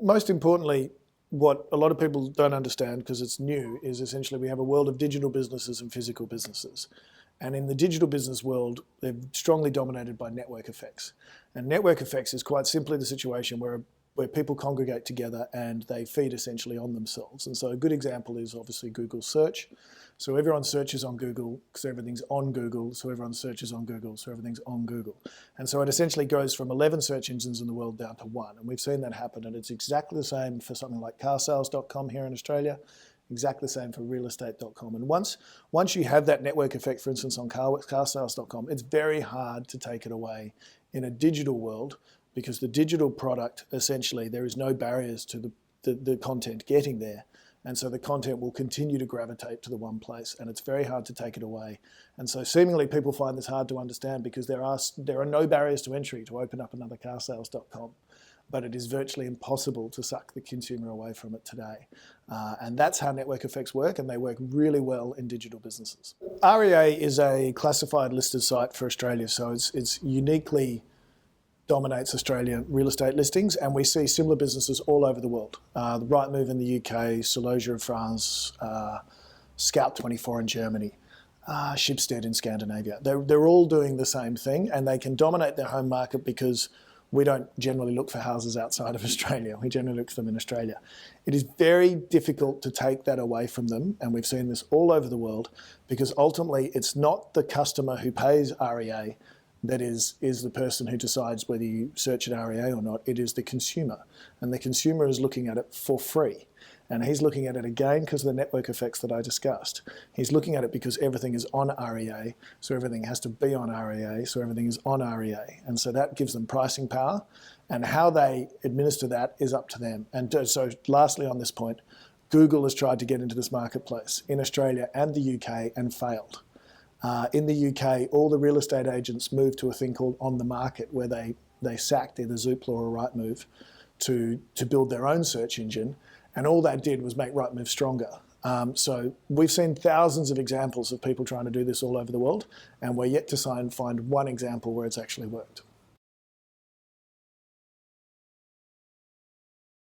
Most importantly, what a lot of people don't understand because it's new is essentially we have a world of digital businesses and physical businesses. And in the digital business world, they're strongly dominated by network effects. And network effects is quite simply the situation where people congregate together and they feed essentially on themselves. And so a good example is obviously Google search. So everyone searches on Google, so everything's on Google, so everyone searches on Google, so everything's on Google. And so it essentially goes from 11 search engines in the world down to one. And we've seen that happen, and it's exactly the same for something like carsales.com here in Australia, exactly the same for realestate.com. And once you have that network effect, for instance, on carsales.com, it's very hard to take it away in a digital world, because the digital product, essentially, there is no barriers to the content getting there. And so the content will continue to gravitate to the one place, and it's very hard to take it away. And so seemingly people find this hard to understand because there are no barriers to entry to open up another carsales.com. But it is virtually impossible to suck the consumer away from it today. And that's how network effects work, and they work really well in digital businesses. REA is a classified listed site for Australia, so it's uniquely dominates Australian real estate listings, and we see similar businesses all over the world. The Rightmove in the UK, Solosia in France, Scout24 in Germany, Schibsted in Scandinavia. They're all doing the same thing, and they can dominate their home market because we don't generally look for houses outside of Australia. We generally look for them in Australia. It is very difficult to take that away from them, and we've seen this all over the world, because ultimately it's not the customer who pays REA that is the person who decides whether you search at REA or not. It is the consumer, and the consumer is looking at it for free. And he's looking at it again because of the network effects that I discussed. He's looking at it because everything is on REA, so everything has to be on REA, so everything is on REA. And so that gives them pricing power, and how they administer that is up to them. And so lastly on this point, Google has tried to get into this marketplace in Australia and the UK and failed. In the UK, all the real estate agents moved to a thing called On The Market, where they sacked either Zoopla or Rightmove to build their own search engine, and all that did was make Rightmove stronger. So we've seen thousands of examples of people trying to do this all over the world, and we're yet to find one example where it's actually worked.